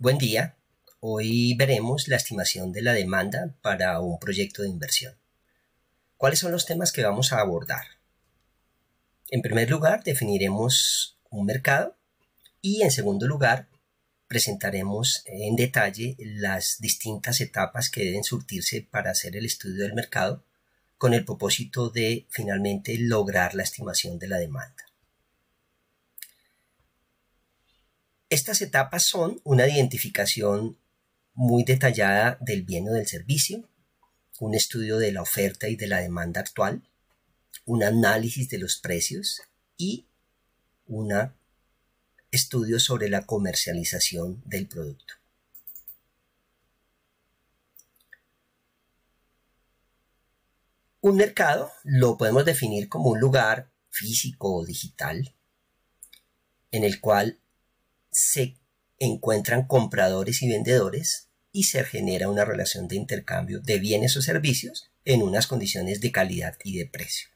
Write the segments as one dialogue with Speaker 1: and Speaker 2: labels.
Speaker 1: Buen día. Hoy veremos la estimación de la demanda para un proyecto de inversión. ¿Cuáles son los temas que vamos a abordar? En primer lugar, definiremos un mercado y en segundo lugar, presentaremos en detalle las distintas etapas que deben surtirse para hacer el estudio del mercado con el propósito de finalmente lograr la estimación de la demanda. Estas etapas son una identificación muy detallada del bien o del servicio, un estudio de la oferta y de la demanda actual, un análisis de los precios y un estudio sobre la comercialización del producto. Un mercado lo podemos definir como un lugar físico o digital en el cual se encuentran compradores y vendedores y se genera una relación de intercambio de bienes o servicios en unas condiciones de calidad y de precio.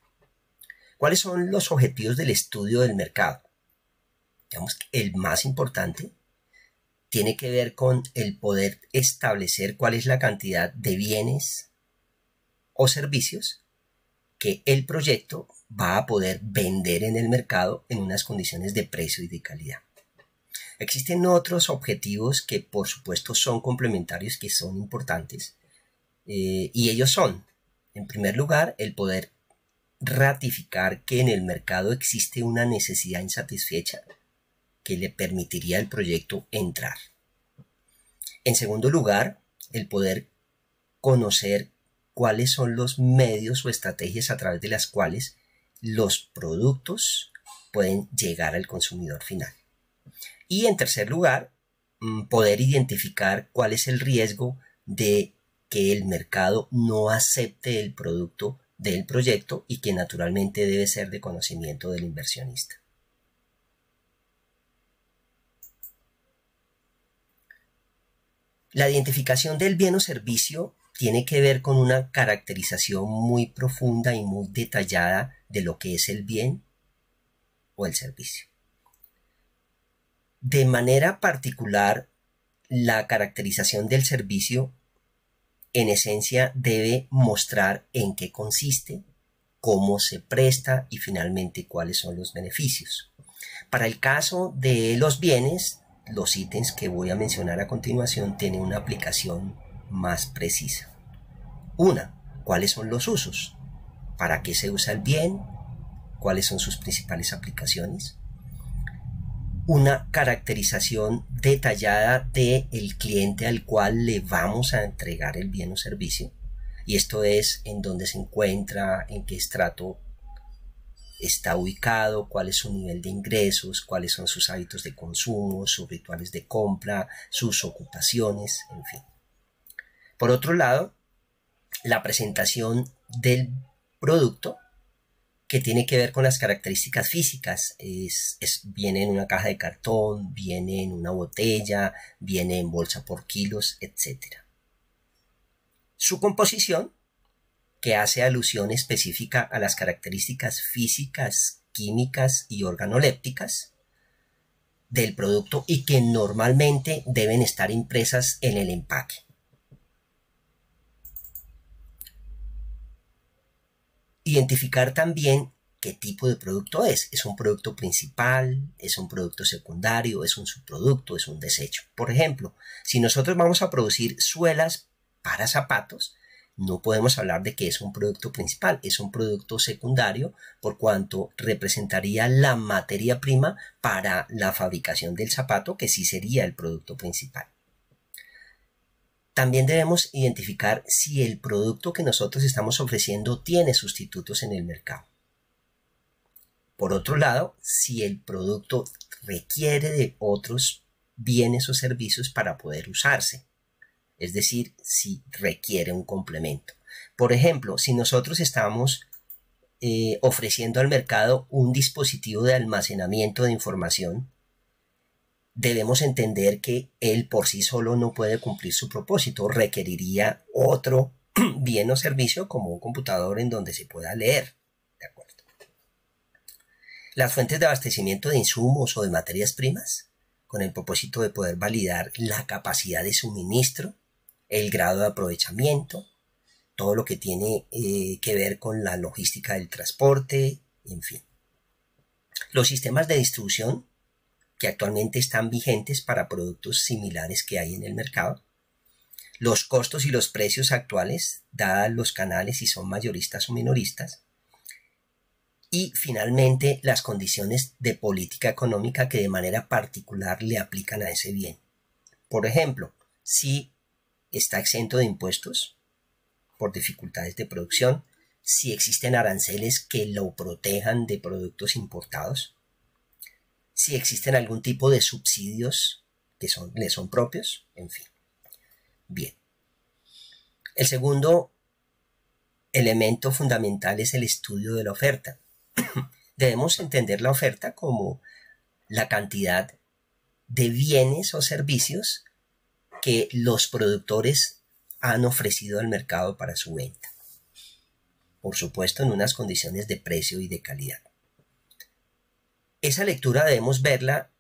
Speaker 1: ¿Cuáles son los objetivos del estudio del mercado? Digamos que el más importante tiene que ver con el poder establecer cuál es la cantidad de bienes o servicios que el proyecto va a poder vender en el mercado en unas condiciones de precio y de calidad. Existen otros objetivos que por supuesto son complementarios, que son importantes, y ellos son, en primer lugar, el poder ratificar que en el mercado existe una necesidad insatisfecha que le permitiría al proyecto entrar. En segundo lugar, el poder conocer cuáles son los medios o estrategias a través de las cuales los productos pueden llegar al consumidor final. Y en tercer lugar, poder identificar cuál es el riesgo de que el mercado no acepte el producto del proyecto y que naturalmente debe ser de conocimiento del inversionista. La identificación del bien o servicio tiene que ver con una caracterización muy profunda y muy detallada de lo que es el bien o el servicio. De manera particular, la caracterización del servicio en esencia debe mostrar en qué consiste, cómo se presta y finalmente cuáles son los beneficios. Para el caso de los bienes, los ítems que voy a mencionar a continuación tienen una aplicación más precisa. Una, ¿cuáles son los usos? ¿Para qué se usa el bien? ¿Cuáles son sus principales aplicaciones? Una caracterización detallada del cliente al cual le vamos a entregar el bien o servicio, y esto es en dónde se encuentra, en qué estrato está ubicado, cuál es su nivel de ingresos, cuáles son sus hábitos de consumo, sus rituales de compra, sus ocupaciones, en fin. Por otro lado, la presentación del producto, que tiene que ver con las características físicas, viene en una caja de cartón, viene en una botella, viene en bolsa por kilos, etc. Su composición, que hace alusión específica a las características físicas, químicas y organolépticas del producto y que normalmente deben estar impresas en el empaque. Identificar también qué tipo de producto es. ¿Es un producto principal? ¿Es un producto secundario? ¿Es un subproducto? ¿Es un desecho? Por ejemplo, si nosotros vamos a producir suelas para zapatos, no podemos hablar de que es un producto principal, es un producto secundario, por cuanto representaría la materia prima para la fabricación del zapato, que sí sería el producto principal. También debemos identificar si el producto que nosotros estamos ofreciendo tiene sustitutos en el mercado. Por otro lado, si el producto requiere de otros bienes o servicios para poder usarse, es decir, si requiere un complemento. Por ejemplo, si nosotros estamos ofreciendo al mercado un dispositivo de almacenamiento de información, debemos entender que él por sí solo no puede cumplir su propósito, requeriría otro bien o servicio como un computador en donde se pueda leer. ¿De acuerdo? Las fuentes de abastecimiento de insumos o de materias primas, con el propósito de poder validar la capacidad de suministro, el grado de aprovechamiento, todo lo que tiene que ver con la logística del transporte, en fin. Los sistemas de distribución que actualmente están vigentes para productos similares que hay en el mercado, los costos y los precios actuales, dadas los canales si son mayoristas o minoristas, y finalmente las condiciones de política económica que de manera particular le aplican a ese bien. Por ejemplo, si está exento de impuestos por dificultades de producción, si existen aranceles que lo protejan de productos importados, si existen algún tipo de subsidios que le son propios, en fin. Bien. El segundo elemento fundamental es el estudio de la oferta. Debemos entender la oferta como la cantidad de bienes o servicios que los productores han ofrecido al mercado para su venta. Por supuesto, en unas condiciones de precio y de calidad. Esa lectura debemos verla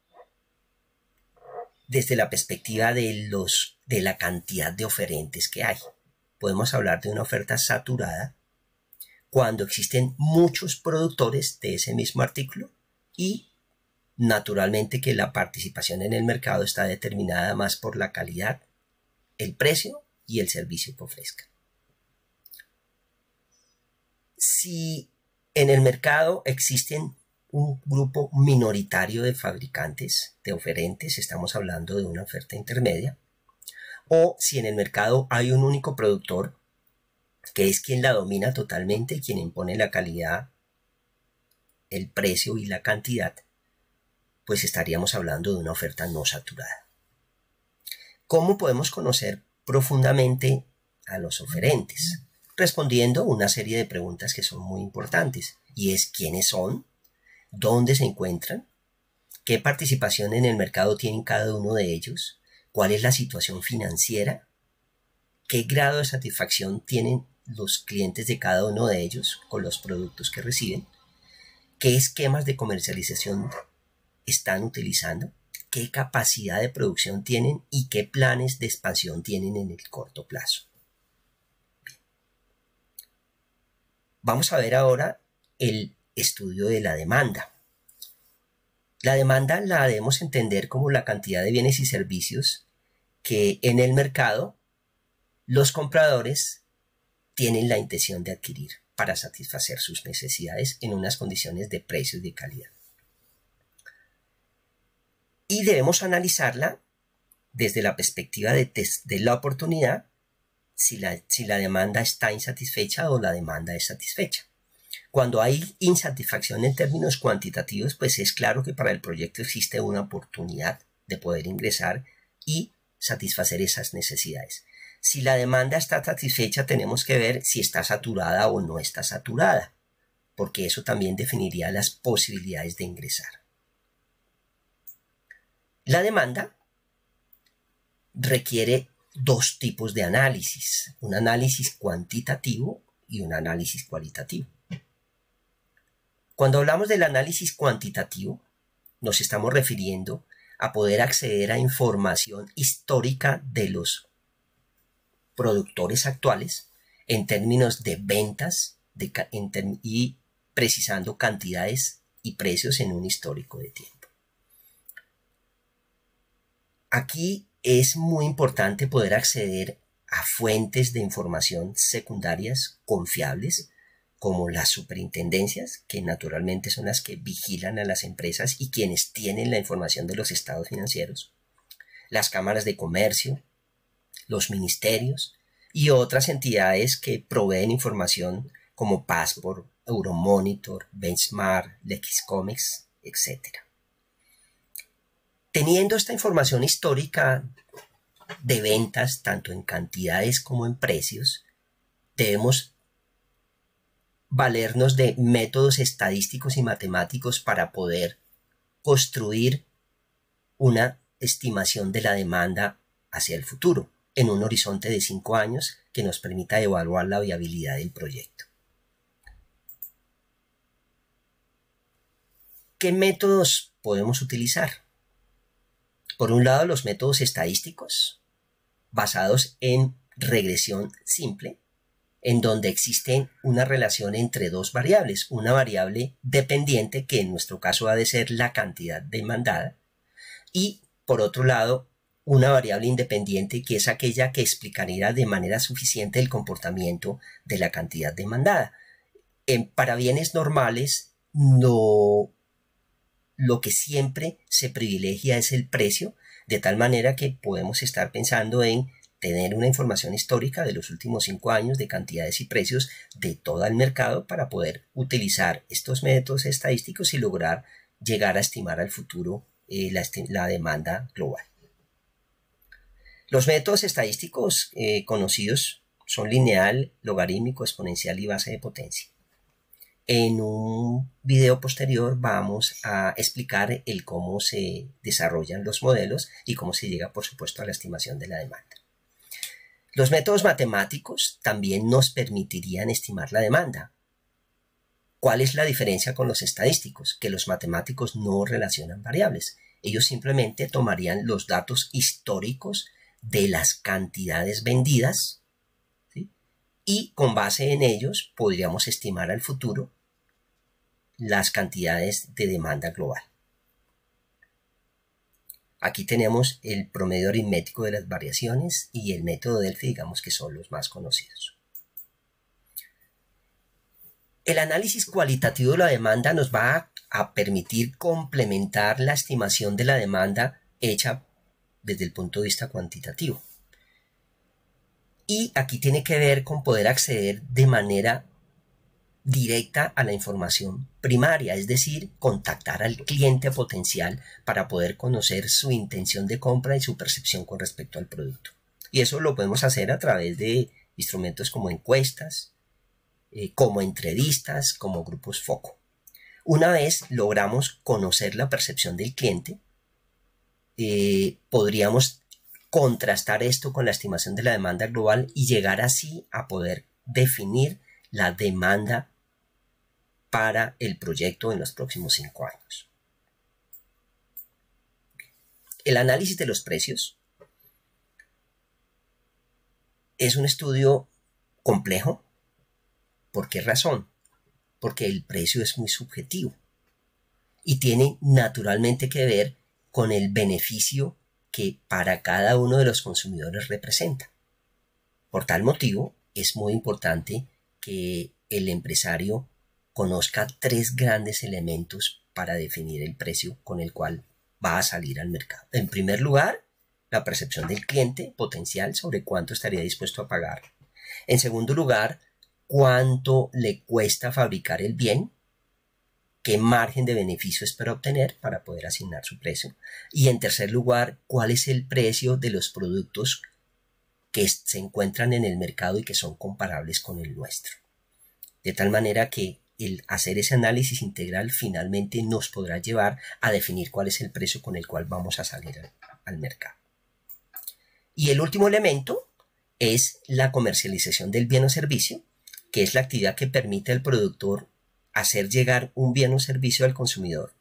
Speaker 1: desde la perspectiva de la cantidad de oferentes que hay. Podemos hablar de una oferta saturada cuando existen muchos productores de ese mismo artículo y naturalmente que la participación en el mercado está determinada más por la calidad, el precio y el servicio que ofrezcan. Si en el mercado existen un grupo minoritario de fabricantes, de oferentes, estamos hablando de una oferta intermedia, o si en el mercado hay un único productor que es quien la domina totalmente, quien impone la calidad, el precio y la cantidad, pues estaríamos hablando de una oferta no saturada. ¿Cómo podemos conocer profundamente a los oferentes? Respondiendo una serie de preguntas que son muy importantes, y es ¿quiénes son? ¿Dónde se encuentran? ¿Qué participación en el mercado tienen cada uno de ellos? ¿Cuál es la situación financiera? ¿Qué grado de satisfacción tienen los clientes de cada uno de ellos con los productos que reciben? ¿Qué esquemas de comercialización están utilizando? ¿Qué capacidad de producción tienen? ¿Y qué planes de expansión tienen en el corto plazo? Bien. Vamos a ver ahora el estudio de la demanda. La demanda la debemos entender como la cantidad de bienes y servicios que en el mercado los compradores tienen la intención de adquirir para satisfacer sus necesidades en unas condiciones de precio y de calidad. Y debemos analizarla desde la perspectiva de la oportunidad, si la demanda está insatisfecha o la demanda es satisfecha. Cuando hay insatisfacción en términos cuantitativos, pues es claro que para el proyecto existe una oportunidad de poder ingresar y satisfacer esas necesidades. Si la demanda está satisfecha, tenemos que ver si está saturada o no está saturada, porque eso también definiría las posibilidades de ingresar. La demanda requiere dos tipos de análisis, un análisis cuantitativo y un análisis cualitativo. Cuando hablamos del análisis cuantitativo, nos estamos refiriendo a poder acceder a información histórica de los productores actuales en términos de ventas y precisando cantidades y precios en un histórico de tiempo. Aquí es muy importante poder acceder a fuentes de información secundarias confiables como las superintendencias, que naturalmente son las que vigilan a las empresas y quienes tienen la información de los estados financieros, las cámaras de comercio, los ministerios y otras entidades que proveen información como Passport, Euromonitor, Benchmark, LexisCommix, etc. Teniendo esta información histórica de ventas, tanto en cantidades como en precios, debemos valernos de métodos estadísticos y matemáticos para poder construir una estimación de la demanda hacia el futuro, en un horizonte de 5 años que nos permita evaluar la viabilidad del proyecto. ¿Qué métodos podemos utilizar? Por un lado, los métodos estadísticos basados en regresión simple, en donde existe una relación entre dos variables, una variable dependiente, que en nuestro caso ha de ser la cantidad demandada, y por otro lado, una variable independiente, que es aquella que explicaría de manera suficiente el comportamiento de la cantidad demandada. Para bienes normales, lo que siempre se privilegia es el precio, de tal manera que podemos estar pensando en tener una información histórica de los últimos 5 años de cantidades y precios de todo el mercado para poder utilizar estos métodos estadísticos y lograr llegar a estimar al futuro la demanda global. Los métodos estadísticos conocidos son lineal, logarítmico, exponencial y base de potencia. En un video posterior vamos a explicar el cómo se desarrollan los modelos y cómo se llega, por supuesto, a la estimación de la demanda. Los métodos matemáticos también nos permitirían estimar la demanda. ¿Cuál es la diferencia con los estadísticos? Que los matemáticos no relacionan variables. Ellos simplemente tomarían los datos históricos de las cantidades vendidas, ¿sí?, y con base en ellos podríamos estimar al futuro las cantidades de demanda global. Aquí tenemos el promedio aritmético de las variaciones y el método Delphi, digamos que son los más conocidos. El análisis cualitativo de la demanda nos va a permitir complementar la estimación de la demanda hecha desde el punto de vista cuantitativo. Y aquí tiene que ver con poder acceder de manera directa a la información primaria, es decir, contactar al cliente potencial para poder conocer su intención de compra y su percepción con respecto al producto. Y eso lo podemos hacer a través de instrumentos como encuestas, como entrevistas, como grupos foco. Una vez logramos conocer la percepción del cliente, podríamos contrastar esto con la estimación de la demanda global y llegar así a poder definir la demanda para el proyecto en los próximos 5 años. El análisis de los precios es un estudio complejo. ¿Por qué razón? Porque el precio es muy subjetivo y tiene naturalmente que ver con el beneficio que para cada uno de los consumidores representa. Por tal motivo, es muy importante que el empresario conozca 3 grandes elementos para definir el precio con el cual va a salir al mercado. En primer lugar, la percepción del cliente potencial sobre cuánto estaría dispuesto a pagar. En segundo lugar, cuánto le cuesta fabricar el bien, qué margen de beneficio espera obtener para poder asignar su precio. Y en tercer lugar, cuál es el precio de los productos que se encuentran en el mercado y que son comparables con el nuestro. De tal manera que el hacer ese análisis integral finalmente nos podrá llevar a definir cuál es el precio con el cual vamos a salir al mercado. Y el último elemento es la comercialización del bien o servicio, que es la actividad que permite al productor hacer llegar un bien o servicio al consumidor,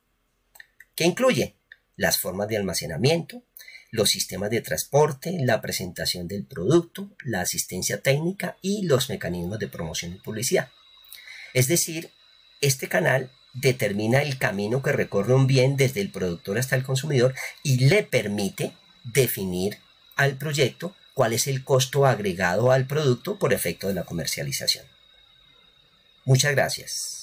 Speaker 1: que incluye las formas de almacenamiento, los sistemas de transporte, la presentación del producto, la asistencia técnica y los mecanismos de promoción y publicidad. Es decir, este canal determina el camino que recorre un bien desde el productor hasta el consumidor y le permite definir al proyecto cuál es el costo agregado al producto por efecto de la comercialización. Muchas gracias.